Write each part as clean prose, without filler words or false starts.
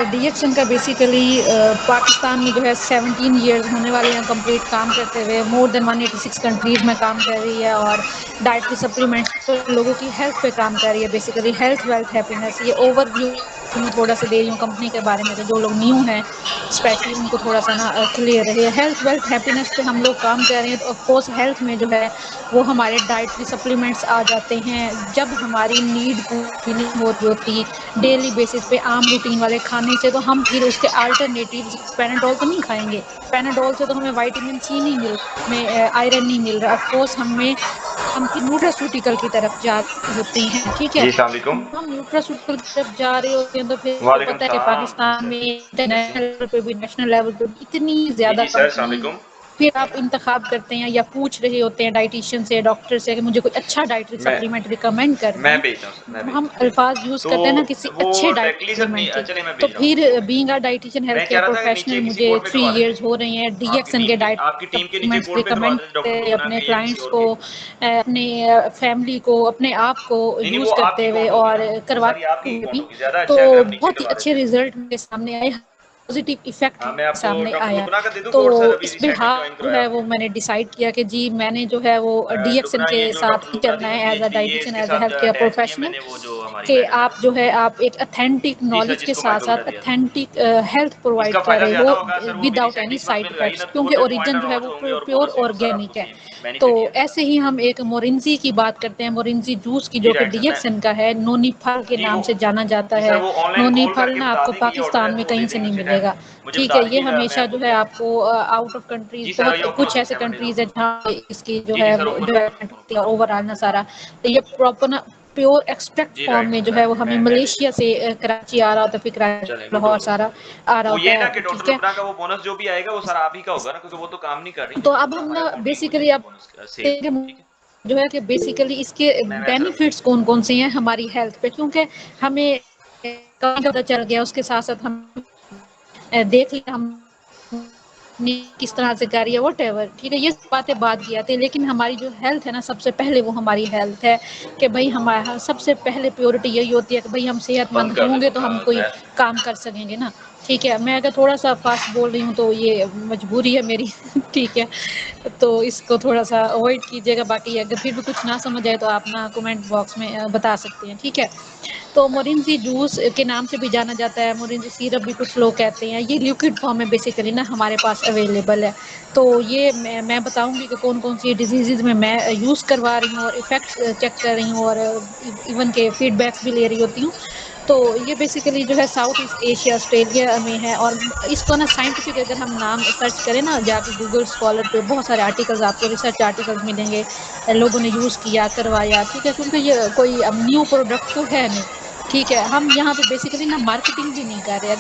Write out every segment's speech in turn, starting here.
डीएक्सन का बेसिकली पाकिस्तान में जो है 17 इयर्स होने वाले हैं कंप्लीट काम करते हुए, मोर देन 186 कंट्रीज़ में काम कर रही है और डाइटरी सप्लीमेंट्स पे लोगों की हेल्थ पे काम कर रही है। बेसिकली हेल्थ, वेल्थ, हैप्पीनेस, ये ओवरव्यू मैं थोड़ा-सा दे रही हूँ कंपनी के बारे में, कि जो लोग न्यू हैं स्पेशली उनको थोड़ा-सा ना क्लियर रहे। हेल्थ, वेल्थ, हैप्पीनेस पे हम लोग काम कर रहे हैं, तो ऑफ कोर्स हेल्थ में जो है वो हमारे डाइटरी सप्लीमेंट्स आ जाते हैं। जब हमारी नीड पूरी नहीं होती डेली बेसिस पे आम रूटीन वाले खाने से, तो हम फिर उसके अल्टरनेटिव्स पैराडोल तो नहीं खाएँगे। पैराडोल से तो हमें विटामिन सी नहीं मिल में आयरन नहीं मिल रहा। ऑफ कोर्स हम फिर न्यूट्रास्यूटिकल की तरफ जा रहे होते हैं, ठीक है? जी, अस्सलाम वालेकुम। हम न्यूट्रास्यूटिकल की तरफ जा रहे होते हैं, तो फिर आपको वालेकुम पता है कि सलाम। पाकिस्तान में कैसे इंटरनेशनल हैं? लेवल पे भी, नेशनल लेवल पे भी इतनी जी, ज़्यादा जी सर, अस्सलाम कंपनीज़, वालेकुम। फिर आप इंतखाब करते हैं या पूछ रहे होते हैं डायटीशियन से, डॉक्टर से कि मुझे कोई अच्छा डाइटरी मैं सप्लीमेंट रिकमेंड कर मैं दें। भेजता हूँ सर, मैं हम भेजता हूँ, भेजता हूँ। अल्फाज यूज़ तो करते हैं ना किसी वो अच्छे डाइटरी डायरेक्टली सर नहीं सप्लीमेंट के। चलिए मैं तो भेज रहा हूँ फिर आपको। बीइंग अ डाइटिशियन हेल्थ मैं केयर कह रहा था कि प्रोफेशनल नीचे किसी मुझे बोर्ड पे 3 करवा इयर्स देते। हो रहे हैं, आपकी डीएक्सन टीम के के आपकी डाइटरी टीम के नीचे सप्लीमेंट्स बोर्ड पे करवा रिकमेंड देते डॉक्टर को ना अपने कि ये किसी क्लाइंट्स और को, के अपने फैमिली को, अपने आप को नहीं, नहीं वो यूज़ आपकी करते हुए अकाउंट होगी और ना? वो सारी करवाते आपकी हुए अकाउंट भी, होगी। ज़्यादा तो अच्छा है अगर हम नीचे बहुत ही करवा अच्छे देते हैं। रिजल्ट मेरे सामने आए, पॉजिटिव इफेक्ट हाँ, मैं आपको सामने डॉक्टर आया। लुबना का दे दूँ तो कोड सर अभी इस रिसेंटली जॉइन बिहाफ जो करवाया है वो आपने? मैंने डिसाइड किया कि जी मैंने जो है वो डीएक्सन लुबना के ये जो साथ डॉक्टर ही लुबना चलना थी ना है एज अ ये डाइटिशियन, इसके एज अ साथ हेल्थ केयर अटैच की है प्रोफेशनल, मैंने वो जो हमारी कि मैडम है आप ना। जो है आप एक ऑथेंटिक जी सर, नॉलेज के जिसको साथ माइक्रोबिटा साथ दिया था। ऑथेंटिक हेल्थ प्रोवाइड इसका कर फ़ायदा रहे हो ज़्यादा होगा सर, वो अभी विदाउट एनी रिसेंटली इस मंथ साइड में लगाई इफेक्ट्स, ना, तो क्योंकि बहुत से पॉइंट ओरिजिन जो है लॉन्च वो होंगे और प्योर बोनस भी सर आपको ऑर्गेनिक है। सेम मैंने तो पे किया था। ऐसे ही हम एक मोरिंजी की बात करते हैं, मोरिंजी जूस की, जी जो कि राइट सर, मैं डीएक्सन का है, नोनी फल के जी नाम वो से जाना जाता जी सर, है। वो ऑनलाइन नोनी कॉल फल करके ना बता आपको दें कि ये ऑर्डर है पाकिस्तान तो में वो कहीं दे से देंगे नहीं उसी टाइम। मिलेगा, मुझे ठीक बता है? ये दीजिएगा, मैं हमेशा आपको जो है क्या आपको out of G countries, sir, बहुत ये ओपन कुछ करो, ऐसे स्नैप कंट्रीज है ढूँढो। जहाँ पे इसकी जो जी, जी है सर, ओपन करो, डेवलपमेंट ओपन होती है करो। ओवरऑल ना सारा। तो ये प्रॉपर ना प्योर एक्सट्रैक्ट जी फॉर्म राइट में सर, जो है वो मैं हमें मैं भेज मलेशिया देता हूँ। से कराची आ रहा होता है, फिर कराची चलें, गुड हो लाहौर गया। सारा आ रहा वो होता ये है ना कि है, डॉक्टर ठीक है? लुब्ना का वो बोनस जो भी आएगा वो सारा आप ही का होगा ना, क्योंकि वो तो काम नहीं कर रही, तो वो अब तो हम हमारे ना थ्रू डील हो बेसिकली जाएगी आप बोनस सेल की, देखें ठीक है? जो है कि बेसिकली इसके मैं सर अभी बेनिफिट्स कौन-कौन से हैं हमारी हेल्थ पे, क्योंकि हमें कहीं पता चल गया, उसके साथ-साथ हम देख लिया हमने किस तरह से करी है व्हाटएवर, ठीक है? ये सब बातें बाद की आती है, लेकिन हमारी जो हेल्थ है ना, सबसे पहले वो हमारी हेल्थ है, कि भई हमारा सबसे पहले प्रायोरिटी यही होती है कि भई हम बंद सेहतमंद कर दे होंगे तो पंखा हम कोई जैद। काम कर सकेंगे ना, ठीक है? मैं अगर थोड़ा-सा फ़ास्ट बोल रही हूँ तो ये मजबूरी है मेरी ठीक है? तो इसको थोड़ा-सा अवॉइड कीजिएगा, बाकी अगर फिर भी कुछ ना समझ आए तो आप ना कमेंट बॉक्स में बता सकते हैं, ठीक है? तो मोरिंजी जूस के नाम से भी जाना जाता है, मोरिंजी सिरप भी कुछ लोग कहते हैं। ये लिक्विड फॉर्म में बेसिकली ना हमारे पास अवेलेबल है। तो ये मैं बताऊँगी कि कौन-कौन सी डिज़ीज़ेज़ में मैं यूज़ करवा रही हूँ और इफ़ेक्ट्स चेक कर रही हूँ, और इवन के फीडबैक्स भी ले रही होती हूँ। तो ये बेसिकली जो है साउथ ईस्ट एशिया, ऑस्ट्रेलिया में है, और इसको ना साइंटिफिक अगर हम नाम सर्च करें ना जाके गूगल स्कॉलर पे, बहुत सारे आर्टिकल्स आपको, रिसर्च आर्टिकल्स मिलेंगे। लोगों ने यूज़ किया, करवाया, ठीक है? क्योंकि ये कोई अब न्यू प्रोडक्ट तो है नहीं, ठीक है? हम यहाँ पे बेसिकली ना मार्केटिंग भी नहीं कर रहे।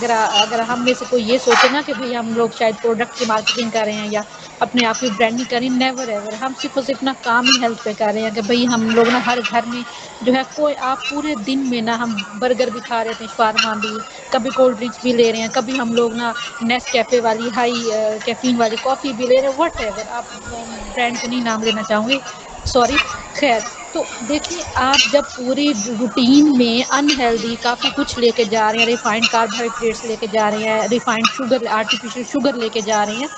अगर हम में से कोई ये सोचे ना कि भई हम लोग शायद प्रोडक्ट की मार्केटिंग कर रहे हैं या अपने आप की ब्रांडिंग कर रहे हैं, नेवर एवर। हम सिर्फ़ और सिर्फ़ ना काम ही हेल्थ पे कर रहे हैं, कि भई हम लोग ना हर घर में जो है, कोई आप पूरे दिन में ना, हम बर्गर भी खा रहे थे, शावरमा भी, कभी कोल्ड ड्रिंक्स भी ले रहे हैं, कभी हम लोग ना नेस्कैफ़े वाली हाई कैफ़ीन वाली कॉफ़ी भी ले रहे हैं, व्हाटएवर। आप ब्रांड तो नहीं नाम लेना चाहूँगी, सॉरी। ख़ैर, तो देखिए, आप जब पूरी रूटीन में अनहेल्दी काफ़ी कुछ लेके जा रहे हैं, रिफाइंड कार्बोहाइड्रेट्स लेके जा रहे हैं, रिफाइंड शुगर, आर्टिफ़िशियल शुगर लेके जा रहे हैं,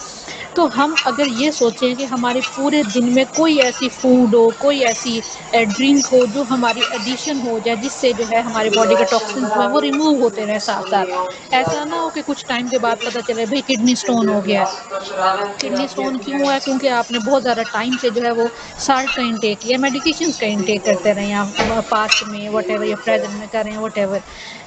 तो हम अगर ये सोचें कि हमारे पूरे दिन में कोई ऐसी फूड हो, कोई ऐसी ड्रिंक हो जो हमारी एडिशन हो जाए, जिससे जो है हमारे बॉडी के टॉक्सिन्स जो हैं वो रिमूव होते रहें साथ-साथ। ऐसा ना हो कि कुछ टाइम के बाद पता चले भई किडनी स्टोन हो गया है। किडनी स्टोन क्यों हुआ है? क्योंकि आपने बहुत ज़्यादा टाइम से जो है वो साल्ट का इंटेक किया, मेडिकेशंस का इंटेक करते रहे हैं आप, पास्ट में व्हाटएवर, या प्रेज़ेंट में कर रहे हैं व्हाटएवर।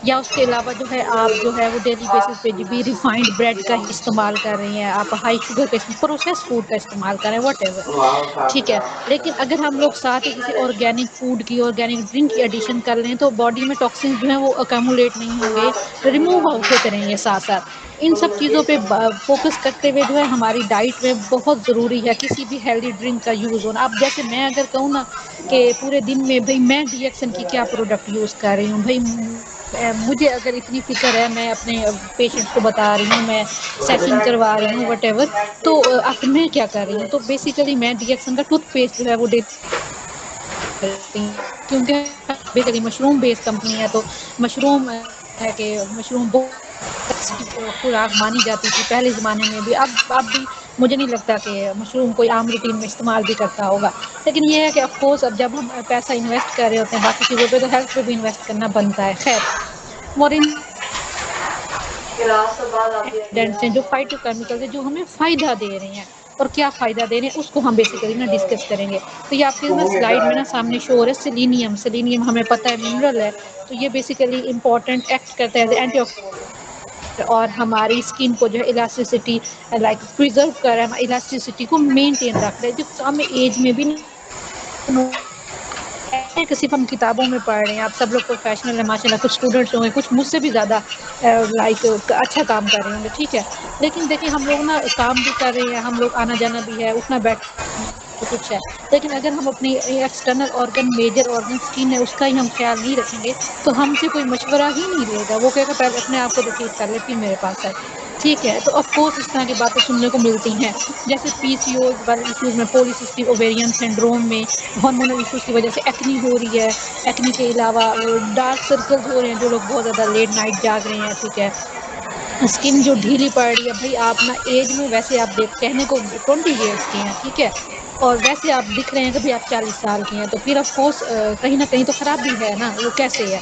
या उसके अलावा जो है आप जो है वो डेली बेसिस पे जो भी रिफाइंड ब्रेड का ही इस्तेमाल कर रहे हैं, आप हाई शुगर का प्रोसेस्ड फूड का इस्तेमाल कर रहे हैं व्हाटएवर, ठीक है? लेकिन अगर हम लोग साथ ही किसी ऑर्गेनिक फूड की, ऑर्गेनिक ड्रिंक की एडिशन कर लें, तो बॉडी में टॉक्सिन्स जो हैं वो अक्यूमुलेट नहीं होंगे, रिमूव होते रहेंगे साथ-साथ। इन सब चीज़ों पे फ़ोकस करते हुए जो है हमारी डाइट में बहुत ज़रूरी है किसी भी हेल्दी ड्रिंक का यूज़ होना। अब जैसे मैं अगर कहूँ ना कि पूरे दिन में भई मैं डीएक्सन की क्या प्रोडक्ट यूज़ कर रही हूँ, भई मुझे अगर इतनी फ़िक्र है, मैं अपने पेशेंट्स को बता रही हूँ, मैं सेशन करवा रही हूँ व्हाटएवर, तो आखिर मैं क्या कर रही हूँ? तो बेसिकली मैं डीएक्सन का टूथपेस्ट जो है वो डेली करती हूँ, क्योंकि बेसिकली मशरूम बेस्ड कंपनी है, तो मशरूम है कि मशरूम खुराक मानी जाती थी पहले ज़माने में भी, अब भी मुझे नहीं लगता कि मशरूम कोई आम रूटीन में इस्तेमाल भी करता होगा। लेकिन ये है कि ऑफ़ कोर्स अब जब हम पैसा इन्वेस्ट कर रहे होते हैं बाकी चीज़ों पे, तो हेल्थ पे भी इन्वेस्ट करना बनता है। ख़ैर, मोरिंग गिलास तो बाद आती है इंग्रीडिएंट्स हैं जो फाइटोकेमिकल्स हैं जो हमें फ़ायदा दे रहे हैं, और क्या फ़ायदा दे रहे हैं उसको हम बेसिकली ना डिस्कस करेंगे। तो ये आपके ना स्लाइड में ना सामने शो हो रहा है सेलेनियम। सेलेनियम हमें पता है मिनरल है, तो ये बेसिकली इम्पोर्टेंट एक्ट करता है एज़ एंटीऑक्सीडेंट, और हमारी स्किन को जो है इलास्टिसिटी लाइक प्रिजर्व कर रहा है, इलास्टिसिटी को मेंटेन रख रहा है, जो कम एज में भी कि सिर्फ हम किताबों में पढ़ रहे हैं। आप सब लोग प्रोफेशनल हैं माशाल्लाह, कुछ स्टूडेंट्स होंगे, कुछ मुझसे भी ज़्यादा लाइक अच्छा काम कर रहे होंगे, ठीक है। लेकिन देखिए हम लोग ना काम भी कर रहे हैं, हम लोग आना-जाना भी है, उठना बैठना कुछ है। लेकिन अगर हम अपनी external organ, major organ skin है उसका ही हम ख़्याल नहीं रखेंगे, तो हमसे कोई मशवरा ही नहीं लेगा। वो कहेगा पहले अपने आप को तो ठीक कर ले फिर मेरे पास आए, ठीक है। तो ऑफ़ कोर्स इस तरह की बातें सुनने को मिलती हैं। जैसे पीसीओएस वाले इश्यूज़ में, पॉलीसिस्टिक ओवेरियन सिंड्रोम में हार्मोनल इश्यूज़ की वज़ह से एक्ने हो रही है। एक्ने के अलावा डार्क सर्कल्स हो रहे हैं, जो लोग बहुत ज़्यादा लेट नाइट जाग रहे हैं, ठीक है। स्किन जो ढीली पड़ रही है, भई आप ना ऐज में वैसे आप देख कहने को 20 इयर्स के हैं, ठीक है? और वैसे आप दिख रहे हैं कि भई आप 40 साल के हैं, तो फिर ऑफ़ कोर्स कहीं न कहीं तो खराबी है ना, वो कैसे है?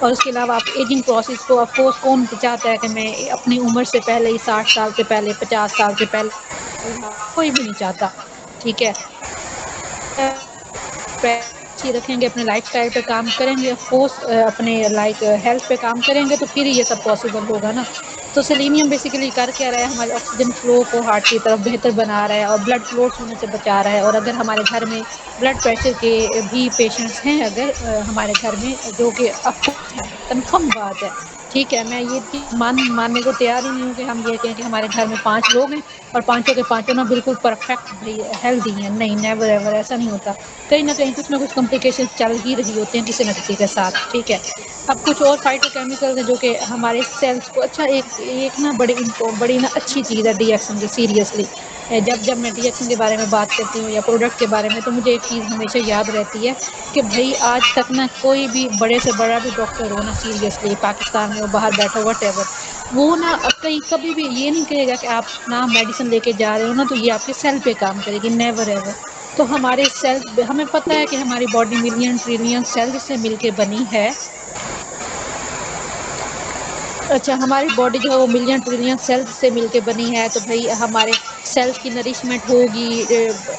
और उसके अलावा आप एजिंग प्रोसेस को ऑफ़ कोर्स कौन चाहता है कि मैं अपनी उम्र से पहले ही 60 साल से पहले, 50 साल से पहले, कोई भी नहीं चाहता, ठीक है? अच्छी रखेंगे, अपने लाइफ़स्टाइल पे काम करेंगे, ऑफ़ कोर्स अपने लाइक हेल्थ पे काम करेंगे, तो फिर ही ये सब पॉसिबल होगा ना। तो सेलेनियम बेसिकली कर क्या रहा है, हमारे ऑक्सीजन फ्लो को हार्ट की तरफ बेहतर बना रहा है और ब्लड क्लॉट्स होने से बचा रहा है। और अगर हमारे घर में ब्लड प्रेशर के भी पेशेंट्स हैं, अगर हमारे घर में, जो कि ऑफ़ कोर्स हैं, कन्फर्म बात है, ठीक है। मैं ये चीज़ मानने को तैयार ही नहीं हूँ कि हम ये कहें कि हमारे घर में 5 लोग हैं और पाँचों के पाँचों ना बिल्कुल परफेक्ट भई हेल्दी हैं। नहीं, नेवर एवर ऐसा नहीं होता। कहीं न कहीं कुछ न कुछ कॉम्प्लिकेशंस चल ही रही होती हैं किसी न किसी के साथ, ठीक है। अब कुछ और फाइटोकेमिकल्स हैं जो कि हमारे सेल्स को, अच्छा एक एक ना बड़ी ना अच्छी चीज़ है डीएक्सन की, सीरियसली। जब जब मैं डीएक्सन के बारे में बात करती हूँ या प्रोडक्ट के बारे में, तो मुझे एक चीज़ हमेशा याद रहती है कि भई आज तक ना कोई भी बड़े से बड़ा भी डॉक्टर हो ना, सीरियसली पाकिस्तान में हो, बाहर बैठा हो, व्हाटएवर, वो ना कहीं कभी भी ये नहीं कहेगा कि आप ना मेडिसिन लेके जा रहे हो ना तो ये आपके सेल पे काम करेगी, नेवर एवर। तो हमारे सेल्स, हमें पता है कि हमारी बॉडी मिलियन ट्रिलियन सेल्स से मिलके बनी है। अच्छा, हमारी बॉडी जो है वो मिलियन ट्रिलियन सेल्स से मिलके बनी है, तो भई हमारे सेल्स की नरिशमेंट होगी,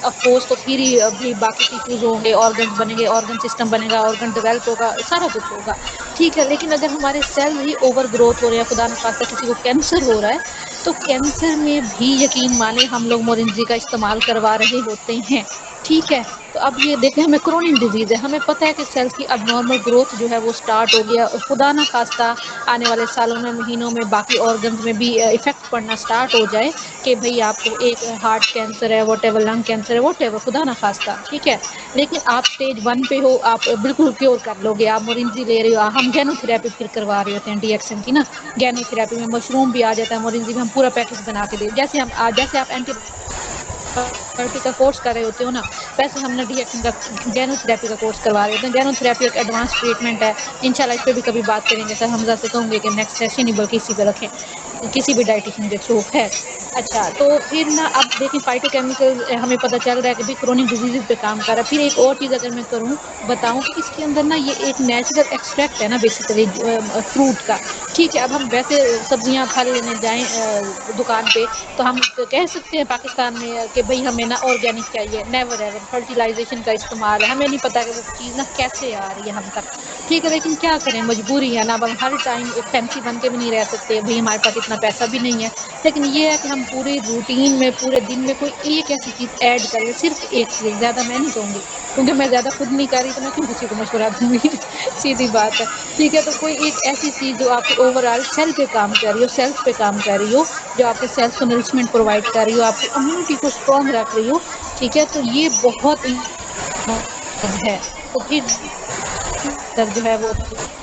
ऑफ कोर्स, तो फिर ही भई बाकी टिश्यूज़ होंगे, ऑर्गन्स बनेंगे, ऑर्गन सिस्टम बनेगा, ऑर्गन डेवलप होगा, सारा कुछ होगा, ठीक है। लेकिन अगर हमारे सेल्स ही ओवर ग्रोथ हो रहे हैं, खुदा ना ख़ास्ता किसी को कैंसर हो रहा है, तो कैंसर में भी यकीन माने हम लोग मोरिंजी का इस्तेमाल करवा रहे होते हैं, ठीक है। तो अब ये देखें, हमें क्रोनिक डिज़ीज़ है, हमें पता है कि सेल्स की अबनॉर्मल ग्रोथ जो है वो स्टार्ट हो गया, खुदा ना ख़ास्ता आने वाले सालों में, महीनों में बाकी ऑर्गन्स में भी इफ़ेक्ट पड़ना स्टार्ट हो जाए कि भई आपको एक हार्ट कैंसर है, व्हाटएवर, लंग कैंसर है, व्हाटएवर, खुदा ना ख़ास्ता, ठीक है। लेकिन आप स्टेज 1 पे हो, आप बिल्कुल क्योर कर लोगे, आप मोरिंजी ले रहे हो, हम गैनोथेरेपी फिर करवा रहे होते हैं डीएक्सन की ना, गैनोथेरेपी में मशरूम भी आ जाता है, मोरिंजी में हम पूरा पैकेज बना के दे, जैसे आप एंटीबायोटिक का कोर्स कर रहे होते हो ना, वैसे हम ना डीएक्सन का गैनोथेरेपी का कोर्स करवा रहे होते हैं। गैनोथेरेपी एक एडवांस ट्रीटमेंट है, इंशाल्लाह इस पे भी कभी बात करेंगे। सर हमज़ा से कहूँगी कि नेक्स्ट सेशन ही बल्कि इसी पे रखें, किसी भी डायटीशियन के थ्रू, खैर। अच्छा, तो फिर ना अब देखें फाइटोकेमिकल्स, हमें पता चल रहा है कि भई क्रोनिक डिजीज़ेज़ पे काम कर रहा है। फिर एक और चीज़ अगर मैं बताऊँ कि इसके अंदर ना ये एक नेचुरल एक्सट्रैक्ट है ना बेसिकली, फ्रूट का, ठीक है। अब हम वैसे सब्जियाँ, फल लेने जाएँ दुकान पे, तो हम कह सकते हैं पाकिस्तान में कि भई हमें ना ऑर्गेनिक चाहिए, नेवर एवर, फर्टिलाइज़ेशन का इस्तेमाल है। हमें नहीं पता कि वो चीज़ ना कैसे आ रही है हम तक, ठीक है। लेकिन क्या करें, मजबूरी है ना, अब हम हर टाइम फैंसी बन के भी नहीं रह सकते, भई हमारे पास इतना पैसा भी नहीं है। लेकिन ये है कि हम पूरे रूटीन में, पूरे दिन में कोई एक ऐसी चीज़ ऐड करें, सिर्फ़ एक चीज़, ज़्यादा मैं नहीं कहूँगी, क्योंकि मैं ज़्यादा खुद नहीं कर रही, तो मैं क्यों किसी को मशवरा दूँगी सीधी बात है, ठीक है। तो कोई एक ऐसी चीज़ जो आपके ओवरऑल सेल पे काम कर रही हो, सेल्स पे काम कर रही हो, जो आपके सेल्स को नरिशमेंट प्रोवाइड कर रही हो, आपकी इम्यूनिटी को स्ट्रॉन्ग रख रही हो, ठीक है, तो ये बहुत है। तो फिर तक जो है वो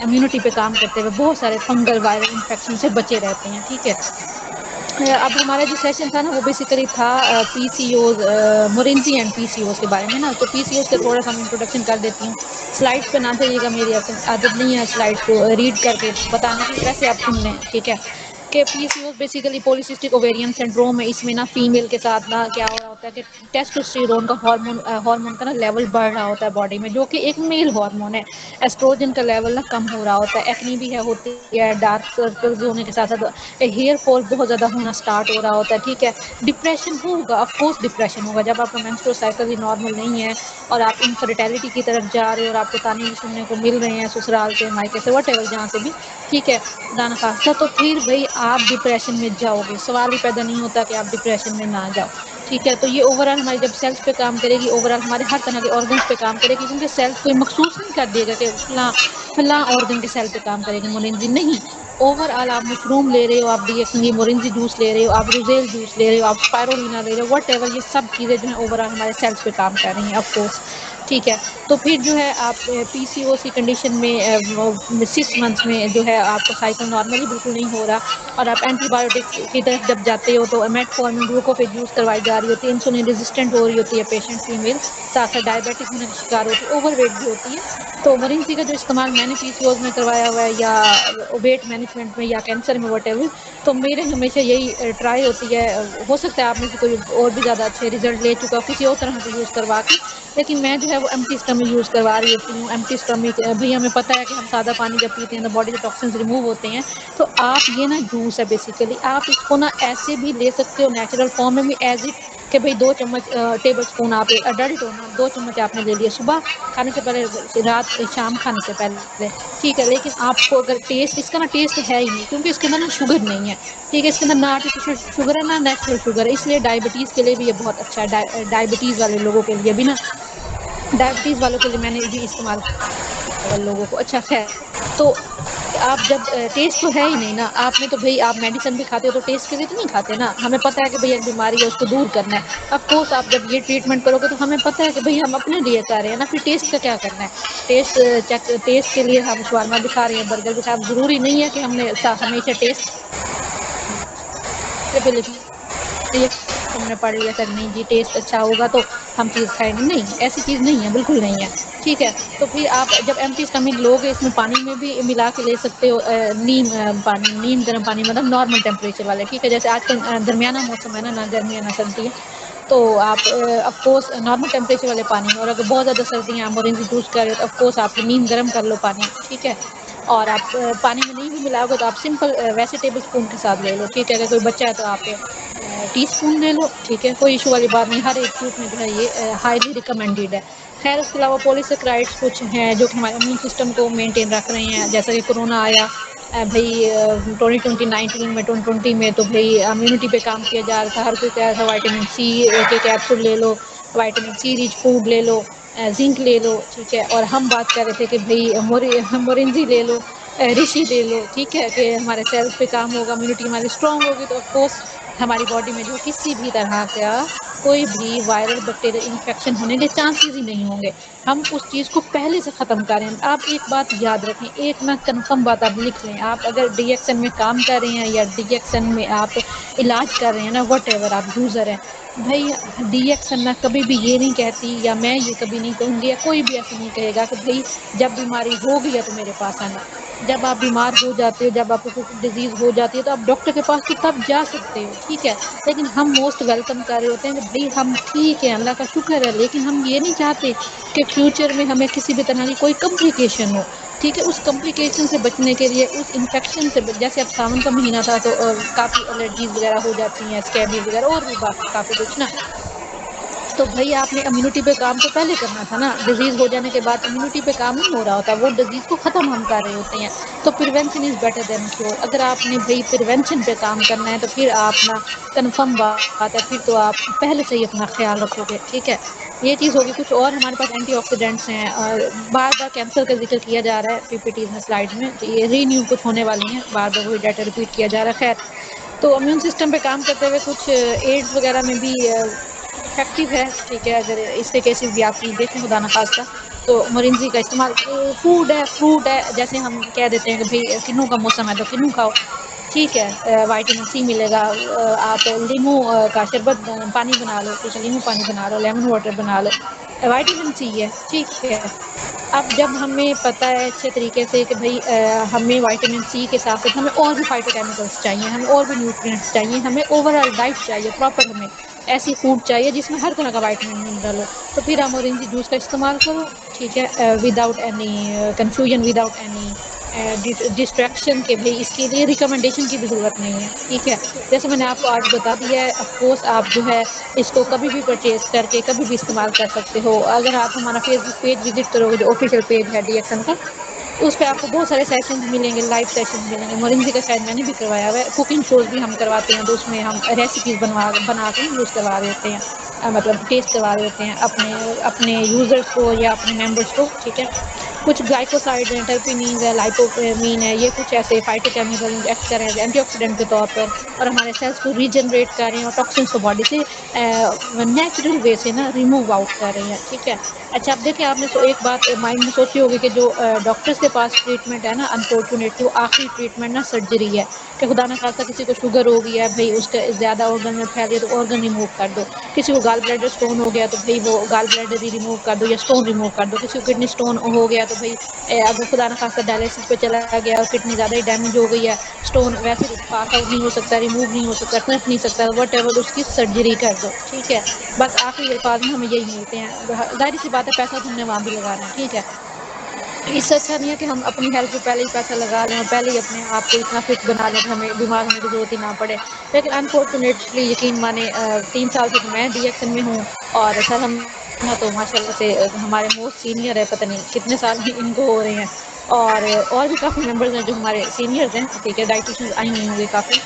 इम्यूनिटी पे काम करते हुए बहुत सारे फंगल वायरल इन्फेक्शन से बचे रहते हैं, ठीक है। अब हमारा जो सेशन था ना वो बेसिकली था पीसीओज़, मोरेंजी एंड पीसीओज़ के बारे में ना, तो पीसीओज़ का थोड़ा-सा मैं इंट्रोडक्शन कर देती हूँ। स्लाइड्स पे ना जाइएगा, मेरी असल आदत नहीं है स्लाइड्स को रीड करके बताने की, वैसे आप सुन लें, ठीक है। कि PCOS basically polycystic ovarian syndrome है। इसमें ना फीमेल के साथ ना क्या हो रहा होता है कि टेस्टोस्टेरोन का हार्मोन का ना लेवल बढ़ रहा होता है बॉडी में, जो कि एक मेल हार्मोन है। एस्ट्रोजन का लेवल ना कम हो रहा होता है, एक्ने भी है होती है, डार्क सर्कल्स होने के साथ साथ हेयर फॉल बहुत ज़्यादा होना स्टार्ट हो रहा होता है, ठीक है। डिप्रेशन होगा, ऑफ कोर्स डिप्रेशन होगा जब आपका मेंस्ट्रुअल साइकिल ही नॉर्मल नहीं है और आप इनफर्टिलिटी की तरफ जा रहे हो और आपको ताने भी सुनने को मिल रहे हैं ससुराल से, मायके से, व्हाटएवर जहाँ से भी, ठीक है, खुदा ना खास्ता, तो फिर भई आप डिप्रेशन में जाओगे। सवाल ही पैदा नहीं होता कि आप डिप्रेशन में ना जाओ, ठीक है। तो ये ओवरऑल हमारी जब सेल्स पे काम करेगी, ओवरऑल हमारे हर तरह के ऑर्गन्स पे काम करेगी, क्योंकि सेल्स कोई मखसूस नहीं कर देगा कि फलां ऑर्गन के सेल पे काम करेगी मोरिंजी, नहीं। ओवरऑल आप मशरूम ले रहे हो, आप डीएक्सन ये मोरिंजी जूस ले रहे हो, आप रोज़ेल जूस ले रहे हो, आप स्पाइरुलिना ले रहे हो, व्हाटएवर, ये सब चीज़ें जो हैं ओवरऑल हमारे सेल्स पे काम कर रही हैं, ऑफ कोर्स, ठीक है। तो फिर जो है आप पीसीओएस की कंडीशन में 6 मंथ्स में जो है आपका साइकिल नॉर्मली बिल्कुल नहीं हो रहा और आप एंटीबायोटिक्स की तरफ जब जाते हो तो मेटफॉर्मिन ग्लूकोफेज यूज़ करवाई जा रही होती है, इंसुलिन रेजिस्टेंट हो रही होती है पेशेंट फीमेल, साथ-साथ डायबिटिक होने का शिकार होती है, ओवरवेट भी होती है। तो मोरिंसी का जो इस्तेमाल मैंने पीसीओएस में करवाया हुआ है या वेट मैनेजमेंट में या कैंसर में व्हाटएवर, तो मेरे हमेशा यही ट्राई होती है। हो सकता है आप में से कोई और भी ज़्यादा अच्छे रिजल्ट ले चुका हो किसी और तरह से यूज़ करवा के, लेकिन मैं जो है वो एम्प्टी स्टमक यूज़ करवा रही होती हूँ। एम्प्टी स्टमक भई हमें पता है कि हम सादा पानी जब पीते हैं तो बॉडी से टॉक्सिन्स रिमूव होते हैं। तो आप ये ना जूस है बेसिकली, आप इसको ना ऐसे भी ले सकते हो नेचुरल फॉर्म में भी एज़ इट कि भई 2 चम्मच टेबल स्पून आप एक अडल्ट हो ना, 2 चम्मच आपने ले लिए सुबह खाने से पहले, रात शाम खाने से पहले, ठीक है। लेकिन आपको अगर टेस्ट इसका ना टेस्ट है ही नहीं, क्योंकि इसके अंदर ना शुगर नहीं है, ठीक है। इसके अंदर ना आर्टिफिशियल शुगर है, ना नेचुरल शुगर है, इसलिए डायबिटीज़ के लिए भी ये बहुत अच्छा है। डायबिटीज़ वाले लोगों के लिए भी ना, डायबिटीज़ वालों के लिए मैंने भी इस्तेमाल किया लोगों को। अच्छा ख़ैर, तो आप जब टेस्ट तो है ही नहीं ना, आपने तो भई आप मेडिसिन भी खाते हो तो टेस्ट के लिए तो नहीं खाते ना। हमें पता है कि भई एक बीमारी है उसको दूर करना है। ऑफ़ कोर्स आप जब ये ट्रीटमेंट करोगे तो हमें पता है कि भई हम अपने लिए कर रहे हैं ना, फिर टेस्ट का क्या करना है। टेस्ट के लिए हम शवारमा भी खा रहे हैं, बर्गर भी खा, अब ज़रूरी नहीं है कि हमने हमेशा टेस्ट पे लिखा ये हमने पढ़ लिया सर नहीं जी टेस्ट अच्छा होगा तो हम चीज़ खाएँगे, नहीं, ऐसी चीज़ नहीं है, बिल्कुल नहीं है, ठीक है? तो फिर आप जब एम्प्टी स्टमक लोगे इसमें पानी में भी मिला के ले सकते हो नीम गर्म पानी मतलब नॉर्मल टेम्परेचर वाले, ठीक है? जैसे आजकल दरमियाना मौसम है ना गर्मी है ना सर्दी है, तो आप ऑफ़ कोर्स नॉर्मल टेम्परेचर वाले पानी में, और अगर बहुत ज़्यादा सर्दी है आप ऑरेंज जूस कर रहे हो तो ऑफ़ कोर्स आप नीम गर्म कर लो पानी, ठीक है? और आप पानी में नहीं भी मिलाओगे तो आप सिंपल वैसे टेबल स्पून के साथ ले लो, ठीक है? अगर कोई बच्चा है तो आप टीस्पून ले लो, ठीक है? कोई इश्यू वाली बात नहीं, हर एज ग्रुप में जो है ये हाइली रिकमेंडेड है। ख़ैर उसके अलावा पॉलीसैकेराइड्स कुछ हैं जो कि हमारे इम्यून सिस्टम को मेंटेन रख रहे हैं, जैसा कि कोरोना आया 2019 में 2020 में तो भई इम्यूनिटी पे काम किया जा रहा था, हर कोई कह रहा था विटामिन सी के कैप्सूल ले लो, विटामिन सी रिच फूड ले लो, ज़िंक ले लो, ठीक है? और हम बात कर रहे थे कि भई मोरिंजी ले लो, ऋषि ले लो, ठीक है? कि हमारे सेल्स पे काम होगा, इम्यूनिटी हमारी स्ट्रॉन्ग होगी तो ऑफ़ कोर्स हमारी बॉडी में जो है किसी भी तरह का कोई भी वायरल बैक्टीरियल इन्फेक्शन होने के चांसेस ही नहीं होंगे। हम उस चीज़ को पहले से ख़त्म करें। आप एक बात याद रखें, एक ना कन्फर्म बात आप लिख लें, आप अगर डीएक्सन में काम कर रहे हैं या डीएक्सन में आप इलाज कर रहे हैं ना, व्हाटएवर आप यूज़र हैं, भई डीएक्सन ना कभी भी ये नहीं कहती या मैं ये कभी नहीं कहूँगी या कोई भी ऐसे नहीं कहेगा कि भई जब बीमारी हो गई है तो मेरे पास आना। जब आप बीमार हो जाते हो, जब आपको कोई डिज़ीज़ हो जाती है तो आप डॉक्टर के पास तो तब जा सकते हो, ठीक है? लेकिन हम मोस्ट वेलकम कर रहे होते हैं कि भई हम ठीक हैं, अल्लाह का शुक्र है, लेकिन हम ये नहीं चाहते कि फ्यूचर में हमें किसी भी तरह की कोई कॉम्प्लिकेशन हो, ठीक है? उस कॉम्प्लिकेशन से बचने के लिए, उस इन्फेक्शन से ब जैसे अब सावन का महीना था तो काफ़ी एलर्जीज़ वगैरह हो जाती हैं, स्कैबीज़ वगैरह और भी बाकी काफ़ी कुछ ना। तो भई आपने इम्यूनिटी पे काम तो पहले करना था ना, डिज़ीज़ हो जाने के बाद इम्यूनिटी पे काम नहीं हो रहा होता, वो डिज़ीज़ को ख़त्म हम कर रहे होते हैं। तो prevention is better than cure. अगर आपने भई प्रिवेंशन पे काम करना है तो फिर आप ना कन्फर्म बात है, फिर तो आप पहले से ही अपना ख़्याल रखोगे, ठीक है? ये चीज़ होगी, कुछ और हमारे पास एंटीऑक्सीडेंट्स हैं बार-बार कैंसर का ज़िक्र किया जा रहा है पीपीटीज़ में, स्लाइड्स में, तो ये रीन्यू कुछ होने वाली हैं, बार-बार वही डाटा रिपीट किया जा रहा है, खैर। तो इम्यून सिस्टम पे काम करते हुए कुछ एड्स वगैरह में भी इफ़ेक्टिव है, ठीक है? अगर इसके केसेज़ भी आप कहीं देखें खुदा ना ख़ास्ता, तो मोरिंजी का इस्तेमाल फूड है, फ्रूट है, जैसे हम कह देते हैं कि भई किन्नू का मौसम है तो किन्नू खाओ, ठीक है? विटामिन सी मिलेगा, आप नींबू का शरबत पानी बना लो, ठीक है? नींबू पानी बना लो, लेमन वाटर बना लो, विटामिन सी है, ठीक है? अब जब हमें पता है अच्छे तरीके से कि भई हमें विटामिन सी के साथ-साथ हमें और भी फाइटोकेमिकल्स चाहिए, हमें और भी न्यूट्रिएंट्स चाहिए, हमें ओवरऑल डाइट चाहिए, प्रॉपर हमें ऐसी फूड चाहिए जिसमें हर तरह का विटामिन मिनरल हो। तो फिर आप ऑरेंज जूस का इस्तेमाल करो, ठीक है? Without any confusion, without any distraction के भई इसके लिए रिकमेंडेशन की भी ज़रूरत नहीं है, ठीक है? जैसे मैंने आपको आज बता दिया है, ऑफ कोर्स आप जो है इसको कभी भी परचेज़ करके कभी भी इस्तेमाल कर सकते हो। अगर आप हमारा फेसबुक पेज विज़िट करोगे, जो ऑफ़िशियल पेज है डीएक्सन का, तो उसपे आपको बहुत सारे सेशंस मिलेंगे, लाइव सेशंस मिलेंगे। मोरिंजी का शायद मैंने भी करवाया हुआ है। कुकिंग शोज़ भी हम करवाते हैं, तो उसमें हम रेसिपीज़ बना के यूज़ करवा रहे होते हैं। मतलब टेस्ट करवा रहे होते हैं अपने अपने यूज़र्स को या अपने मेंबर्स को, ठीक है? कुछ ग्लाइकोसाइड हैं, टर्पेनिन्स है, लाइकोमीन है, ये कुछ ऐसे फाइटोकेमिकल एक्ट कर रहे हैं एंटीऑक्सीडेंट के तौर पर और हमारे सेल्स को रीजनरेट कर रहे हैं और टॉक्सिन्स को बॉडी से नेचुरल वे से ना रिमूव आउट कर रहे हैं, ठीक है? अच्छा, अब देखिए आपने एक बात माइंड में सोची होगी कि जो डॉक्टर्स के पास ट्रीटमेंट है ना, अनफॉर्चुनेटली वो आखिरी ट्रीटमेंट ना सर्जरी है कि खुदा ना खास्ता किसी को शुगर हो गई है, भई उसके ज़्यादा ऑर्गन में फैल गया तो ऑर्गन रिमूव कर दो। किसी को गॉल ब्लैडर स्टोन हो गया तो भई वो गॉल ब्लैडर ही रिमूव कर दो या स्टोन रिमूव कर दो। किसी को किडनी स्टोन हो गया तो भई अगर खुदा ना खास्ता डायलिसिस पे चला गया और किडनी ज़्यादा ही डैमेज हो गई है, स्टोन वैसे पास आउट नहीं हो सकता, रिमूव नहीं हो सकता, टूट नहीं सकता, व्हाटएवर उसकी सर्जरी कर दो, ठीक है? बस आखिरी अल्फाज में हमें यही मिलते हैं। ज़ाहिर-सी बात है पैसा तो हमने वहाँ भी लगाना है, ठीक है? तो इससे अच्छा नहीं है कि हम अपनी हेल्थ पे पहले ही पैसा लगा लें और पहले ही अपने आप को इतना फिट बना लें कि हमें बीमार होने की ज़रूरत ही ना पड़े। लेकिन अनफॉर्चुनेटली यकीन माने 3 साल से तो मैं डीएक्सन में हूँ और सर हम तो माशाल्लाह से हमारे मोस्ट सीनियर है, पता नहीं कितने साल इनको हो रहे हैं और भी काफ़ी मेंबर्स हैं जो हमारे सीनियर्स हैं, ठीक है? डायटीशियंस आई हुई होंगी काफ़ी।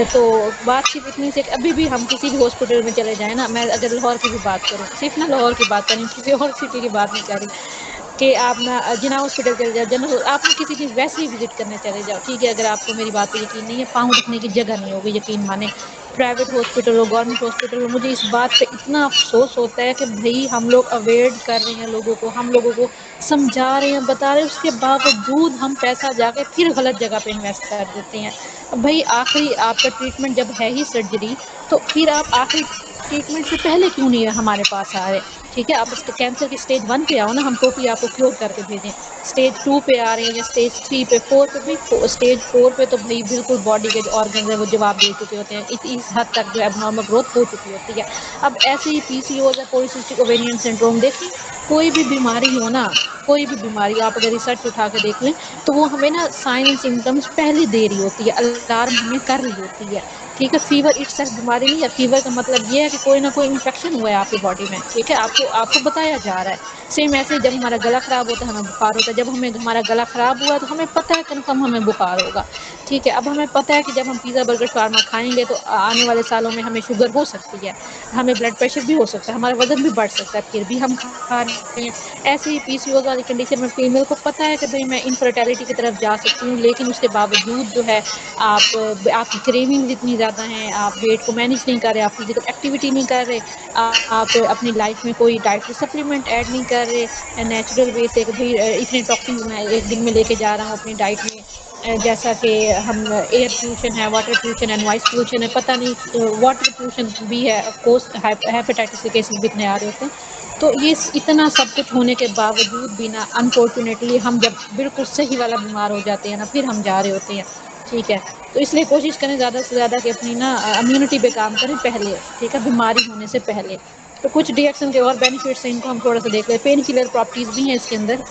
तो बात सिर्फ़ इतनी सी है कि अभी भी हम किसी भी हॉस्पिटल में चले जाएँ ना, मैं अगर लाहौर की भी बात करूँ, सिर्फ़ ना लाहौर की बात कर रही हूँ, किसी और सिटी की बात नहीं कर रही। कि आप ना जिन्ना हॉस्पिटल चले जाओ, जनरल आप ना किसी दिन वैसे ही विज़िट करने चले जाओ, ठीक है? अगर आपको मेरी बात पे यकीन नहीं है, पाँव रखने की जगह नहीं होगी, यकीन मानें। प्राइवेट हॉस्पिटल हो, गवर्नमेंट हॉस्पिटल हो, मुझे इस बात पे इतना अफ़सोस होता है कि भई हम लोग अवॉइड कर रहे हैं लोगों को, हम लोगों को समझा रहे हैं, बता रहे हैं, उसके बावजूद हम पैसा जाके फिर गलत जगह पे इन्वेस्ट कर देते हैं। भई आखिरी आपका ट्रीटमेंट जब है ही सर्जरी, तो फिर आप आखिरी ट्रीटमेंट से पहले क्यों नहीं हमारे पास आ रहे? ठीक है, आप कैंसर की स्टेज 1 पे आओ ना, हम टोटली आपको क्योर करके भेजें। स्टेज 2 पे आ रहे हैं या स्टेज 3 पे, 4 पे, भई स्टेज 4 पे तो भई बिल्कुल बॉडी के जो ऑर्गन्स हैं वो जवाब दे चुके होते हैं। इस हद तक जो एब्नॉर्मल ग्रोथ हो चुकी होती है। अब ऐसे ही पीसीओएस या पॉलीसिस्टिक ओवेरियन सिंड्रोम देखें, कोई भी बीमारी हो ना, कोई भी बीमारी हो, आप अगर रिसर्च उठा के देख लें, तो वो हमें ना साइन एंड सिम्पटम्स पहले दे रही होती है, अलार्म हमें कर रही होती है। ठीक है, फीवर इट्सेल्फ बीमारी नहीं है, फीवर का मतलब ये है कि कोई ना कोई इन्फेक्शन हुआ है आपकी बॉडी में, ठीक है? आपको आपको बताया जा रहा है। सेम ऐसे ही जब हमारा गला खराब होता है, हमें बुखार होता है, जब हमें हमारा गला खराब हुआ है, तो हमें पता है कन्फर्म हमें बुखार होगा, ठीक है? अब हमें पता है कि जब हम पिज़्ज़ा, बर्गर, शवारमा खाएँगे तो आने वाले सालों में हमें शुगर हो सकती है, हमें ब्लड प्रेशर भी हो सकता है, हमारा वज़न भी बढ़ सकता है, फिर भी हम खा रहे हैं। ऐसे ही पीसीओएस वाली कंडीशन में फीमेल को पता है कि भई मैं इनफर्टिलिटी की तरफ जा सकती हूँ, लेकिन उसके बावजूद जो है आपकी क्रेविंग्स इतनी ज़्यादा हैं, आप वेट को मैनेज नहीं कर रहे, आप फिज़िकल एक्टिविटी नहीं कर रहे, आप अपनी लाइफ़ में कोई डाइटरी सप्लीमेंट ऐड नहीं कर रहे नेचुरल वे से कि भई इतने टॉक्सिन्स मैं 1 दिन में लेके जा रहा हूँ अपनी डाइट में। जैसा कि हम एयर पोल्यूशन है, वाटर पोल्यूशन है, नॉइज़ पोल्यूशन है, पता नहीं वाटर पोल्यूशन भी है, ऑफ़ कोर्स हेपेटाइटिस के केसेस भी इतने आ रहे होते हैं। तो ये इतना सब कुछ होने के बावजूद भी ना अनफॉर्चुनेटली हम जब बिल्कुल सही वाला बीमार हो जाते हैं ना, फिर हम जा रहे होते हैं, ठीक है? तो इसलिए कोशिश करें ज़्यादा से ज़्यादा कि अपनी ना इम्यूनिटी पे काम करें पहले, ठीक है? बीमारी होने से पहले। तो कुछ रिएक्शन के और बेनिफिट्स हैं, इनको हम थोड़ा-सा देख लें। पेन किलर प्रॉपर्टीज़ भी हैं इसके अंदर।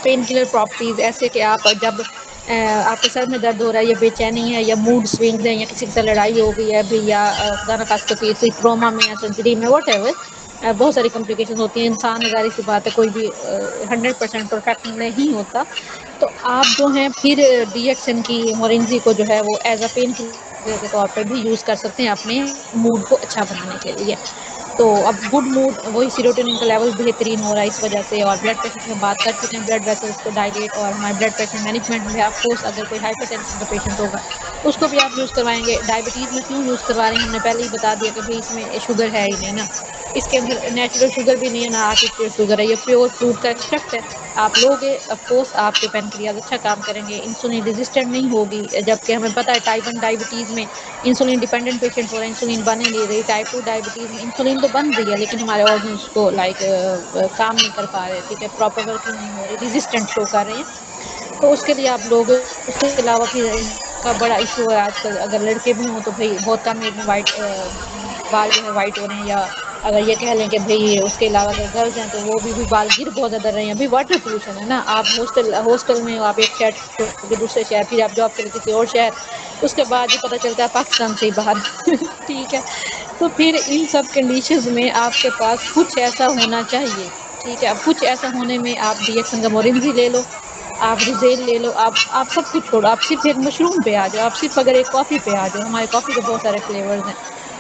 पेन किलर प्रॉपर्टीज़ ऐसे कि आप जब आपके सर में दर्द हो रहा है या बेचैनी है या मूड स्विंग्स हैं या किसी के साथ लड़ाई हो गई है भी या खुदा ना खास्ता किसी ट्रॉमा में या सर्जरी में व्हाटएवर बहुत सारी कॉम्प्लिकेशंस होती हैं। इंसान है, ज़ाहिर-सी बात है, कोई भी 100% परफेक्ट नहीं होता। तो आप जो हैं फिर डीएक्सन की मोरेंजी को जो है वो एज़ अ पेन किलर के तौर पे भी यूज़ कर सकते हैं अपने मूड को अच्छा बनाने के लिए। तो अब गुड मूड वही सेरोटोनिन का लेवल बेहतरीन हो रहा है इस वजह से और ब्लड प्रेशर की हम बात कर चुके हैं, ब्लड वेसल्स को डायलेट और हमारे ब्लड प्रेशर मैनेजमेंट में ऑफ कोर्स अगर कोई हाइपरटेंशन का पेशेंट होगा उसको भी आप यूज़ करवाएँगे। डायबिटीज़ में क्यों यूज़ करवा रहे हैं, हमने पहले ही बता दिया कि भई इसमें शुगर है ही नहीं ना। इसके अंदर नेचुरल शुगर भी नहीं है, ना आर्टिफ़िशियल शुगर है, ये प्योर फ्रूट का एक्सट्रैक्ट है। आप लोगे, ऑफ़ कोर्स आपके पैनक्रियाज़ अच्छा काम करेंगे, इंसुलिन रेज़िस्टेंट नहीं होगी, जबकि हमें पता है टाइप 1 डायबिटीज़ में इंसुलिन डिपेंडेंट पेशेंट हो रहे हैं, इंसुलिन बन ही नहीं रही। टाइप 2 डायबिटीज़ में इंसुलिन तो बन रही है, लेकिन हमारे ऑर्गन्स उसको काम नहीं कर पा रहे, ठीक है? प्रॉपर वर्किंग नहीं हो रही, रेज़िस्टेंट शो कर रहे हैं। तो उसके लिए आप लोग उसके अलावा फिर इनका बड़ा इश्यू है आजकल, अगर लड़के भी हों तो भई बहुत कम एज में बाल जो है व्हाइट हो रहे हैं, या अगर ये कह लें कि भई उसके अलावा अगर गर्ल्स हैं तो वो भी बाल गिर बहुत ज़्यादा रहे हैं। अभी वाटर पॉल्यूशन है ना, आप हॉस्टल हॉस्टल में हो, आप एक शहर छोड़ के दूसरे शहर, फिर आप जॉब के लिए किसी और शहर, उसके बाद ही पता चलता है पाकिस्तान से ही बाहर ठीक है? तो फिर इन सब कंडीशंस में आपके पास कुछ ऐसा होना चाहिए, ठीक है? अब कुछ ऐसा होने में आप डीएक्सन का मोरिनजी ले लो, आप रिज़ेल ले लो, आप सब कुछ छोड़ो, आप सिर्फ़ एक मशरूम पे आ जाओ, आप सिर्फ़ अगर एक कॉफ़ी पे आ जाओ, हमारे कॉफ़ी के बहुत सारे फ्लेवर्स हैं।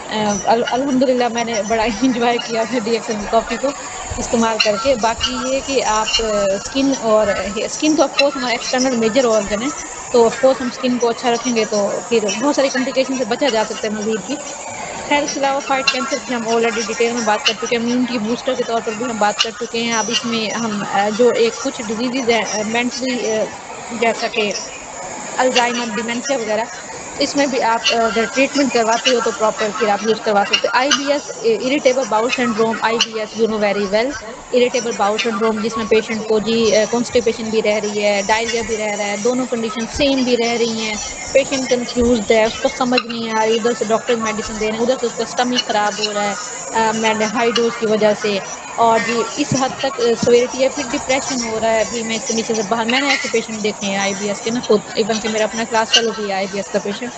अल्हम्दुलिल्लाह मैंने बड़ा एन्जॉय किया है डीएक्सन की कॉफ़ी को इस्तेमाल करके। बाकी ये कि आप स्किन तो ऑफ़ कोर्स हमारा एक्सटर्नल मेजर ऑर्गन है, तो ऑफ़ कोर्स हम स्किन को अच्छा रखेंगे तो फिर बहुत सारी कॉम्प्लिकेशन से बचा जा सकता है मज़ीद भी। ख़ैर इसके अलावा फाइट कैंसर की हम ऑलरेडी डिटेल में बात कर चुके हैं, इम्यूनिटी बूस्टर के तौर पर भी हम बात कर चुके हैं। अब इसमें हम जो एक कुछ डिज़ीज़ेज़ हैं मेंटली जैसा कि अल्ज़ाइमर, डिमेंशिया वगैरह, इसमें भी आप अगर ट्रीटमेंट करवाते हो तो प्रॉपर फिर आप यूज़ करवा सकते हो। IBS irritable bowel syndrome IBS you know very well, irritable bowel syndrome जिसमें पेशेंट को कॉन्स्टिपेशन भी रह रही है, डायरिया भी रह रहा है, दोनों कंडीशन सेम भी रह रही हैं। पेशेंट कन्फ्यूज़्ड है, उसको समझ नहीं आ रही, उधर से डॉक्टर मेडिसिन दे रहे हैं, उधर से उसका स्टमक खराब हो रहा है हाई डोज़ की वजह से। और जी इस हद तक सेवेरिटी है, फिर डिप्रेशन हो रहा है, अभी मैं इस कंडीशन से बाहर मैंने ऐसे पेशेंट देखे हैं आईबीएस के ना खुद, इवन कि मेरा अपना क्लास फेलो भी है आईबीएस का पेशेंट।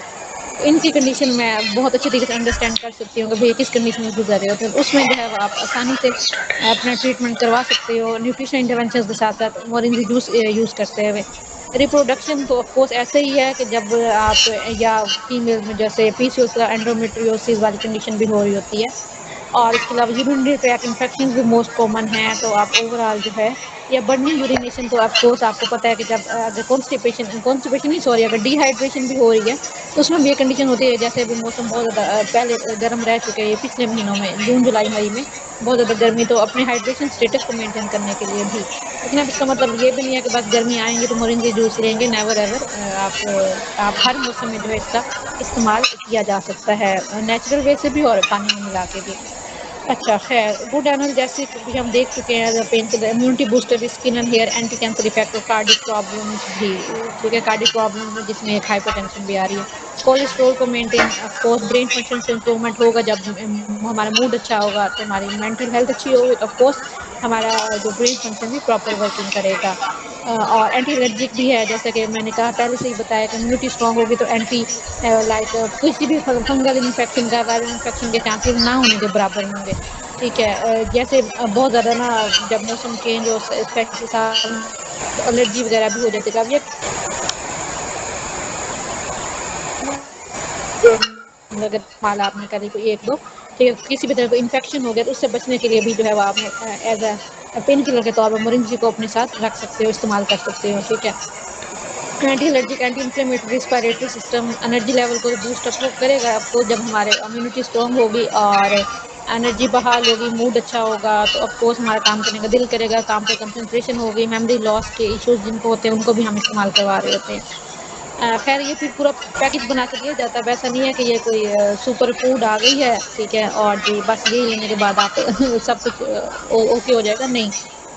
तो इनकी कंडीशन मैं बहुत अच्छे तरीके से अंडरस्टैंड कर सकती हूँ कि भई किस कंडीशन में गुज़र रहे होते हैं। तो उसमें जो है वो आप आसानी से अपना ट्रीटमेंट करवा सकते हो, न्यूट्रिशन इंटरवेंशंस के साथ-साथ मोरिंजी जूस यूज़ करते हुए। रिप्रोडक्शन तो ऑफ कोर्स ऐसे ही है कि जब आप या फीमेल में जैसे पीसीओएस या एंडोमेट्रियोसिस वाली कंडीशन भी हो रही होती है। और इसके अलावा यूरिनरी ट्रैक इन्फेक्शंस भी मोस्ट कॉमन हैं, तो आप ओवरऑल जो है या बर्निंग यूरिनेशन तो ऑफ कोर्स आपको पता है कि जब अगर कॉन्स्टिपेशन नहीं सॉरी अगर डिहाइड्रेशन भी हो रही है, तो उसमें भी ये कंडीशन होती है जैसे अभी मौसम बहुत ज़्यादा पहले गर्म रह चुके हैं ये पिछले महीनों में जून, जुलाई, मई में बहुत ज़्यादा गर्मी तो अपने हाइड्रेशन स्टेटस को मेंटेन करने के लिए भी। लेकिन अब इसका मतलब ये भी नहीं है कि बस गर्मी आएँगी तो मोरिंजी जूस लेंगे, नेवर एवर आप हर मौसम में जो है इसका इस्तेमाल किया जा सकता है नेचुरल वे से भी और पानी में मिला के भी। अच्छा ख़ैर, गुड एनाल्जेसिक भी हम देख चुके हैं as a painkiller, immunity booster, skin and hair anti cancer effect और कार्डिक प्रॉब्लम्स भी, ठीक है, कार्डिक प्रॉब्लम्स में जिसमें एक हाइपरटेंशन भी आ रही है। कोलेस्ट्रॉल को maintain of course brain function से इम्प्रूवमेंट होगा जब हमारा मूड अच्छा होगा, तो हमारी मेंटल हेल्थ अच्छी होगी तो ऑफ कोर्स हमारा जो ब्रेन फंक्शन भी प्रॉपर वर्किंग करेगा। और एंटी एलर्जिक भी है, जैसा कि मैंने कहा पहले से ही बताया कि इम्यूनिटी स्ट्रॉन्ग होगी तो किसी भी फंगल इन्फेक्शन का, वायरल इन्फेक्शन के चांसेस ना होने के बराबर होंगे। ठीक है जैसे बहुत ज़्यादा ना जब मौसम चेंज हो स्पेशली साल में तो एलर्जी वगैरह भी हो जाती है। अब ये अगर माला आपने करी कोई 1-2 ठीक है, किसी भी तरह का इन्फेक्शन हो गया तो उससे बचने के लिए भी जो है वो आपने एज़ पेन किलर के तौर पर मोरिंजी को अपने साथ रख सकते हो, इस्तेमाल कर सकते हो, ठीक है। Anti allergic, anti inflammatory, respiratory system energy level को तो बूस्ट अप वो करेगा आपको जब हमारे इम्यूनिटी स्ट्रांग होगी और एनर्जी बहाल होगी, मूड अच्छा होगा तो ऑफ कोर्स हमारा काम करने का दिल करेगा, काम पे कंसंट्रेशन होगी, मेमोरी लॉस के इश्यूज़ जिनको होते हैं उनको भी हम इस्तेमाल करवा रहे होते हैं। ख़ैर ये फिर पूरा पैकेज बना के दिया जाता है, वैसा नहीं है कि ये कोई सुपर फूड आ गई है, ठीक है? और जी बस यही लेने के बाद आप सब कुछ ओके हो जाएगा, नहीं।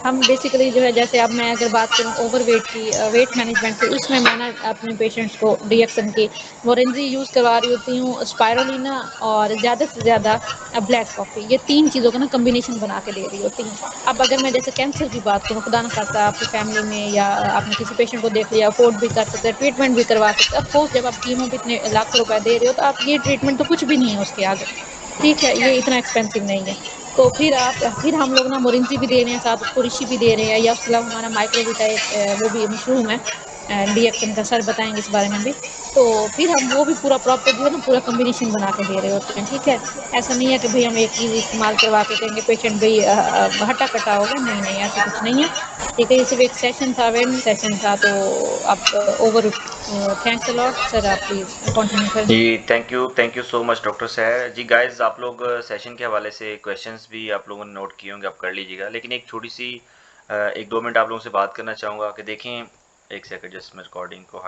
हम बेसिकली जो है जैसे अब मैं अगर बात करूँ ओवरवेट की वेट मैनेजमेंट की, उसमें मैं ना अपने पेशेंट्स को डीएक्सन की मोरेंजी यूज़ करवा रही होती हूँ, स्पाइरुलिना और ज़्यादा से ज़्यादा ब्लैक कॉफ़ी, ये 3 चीज़ों का ना कॉम्बिनेशन बना के दे रही होती हूँ। अब अगर मैं जैसे कैंसर की बात करूँ, खुदा ना खास्ता आपकी फैमिली में या आपने किसी पेशेंट को देख लिया, अफ़ोर्ड भी कर सकते हैं, ट्रीटमेंट भी करवा सकते हैं। ऑफ़ कोर्स जब आप कीमो पे इतने लाखों रुपए दे रहे हो, तो आप ये ट्रीटमेंट तो कुछ भी नहीं है उसके आगे। ठीक है? ये इतना एक्सपेंसिव नहीं है। तो फिर हम लोग ना मोरिंजी भी दे रहे हैं, साथ उसको ऋषि भी दे रहे हैं या उसके अलावा हमारा माइक्रोविटा एक वो भी मशरूम है। रिएक्शन का सर बताएँगे इस बारे में भी। तो फिर हम वो भी पूरा प्रॉपर जो है ना पूरा कॉम्बिनेशन बना के दे रहे होते हैं, ठीक है? ऐसा नहीं है कि भई हम एक चीज़ इस्तेमाल करवा के कहेंगे पेशेंट भई हट्टा-कट्टा हो गया, नहीं, ऐसा कुछ नहीं है। ठीक है, ये सिर्फ़ एक सेशन था, अवेयरनेस सेशन था तो आप थैंक्स अ लॉट सर आप प्लीज़ कंटिन्यू करें। जी, thank you so much doctor sir. जी गाइज़ आप लोग सेशन के हवाले से क्वेश्चंस भी आप लोगों ने नोट किए होंगे, आप कर लीजिएगा। लेकिन एक छोटी-सी 1-2 मिनट आप लोगों से बात करना चाहूँगा कि देखें 1 सेकंड जस्ट मैं रिकॉर्डिंग को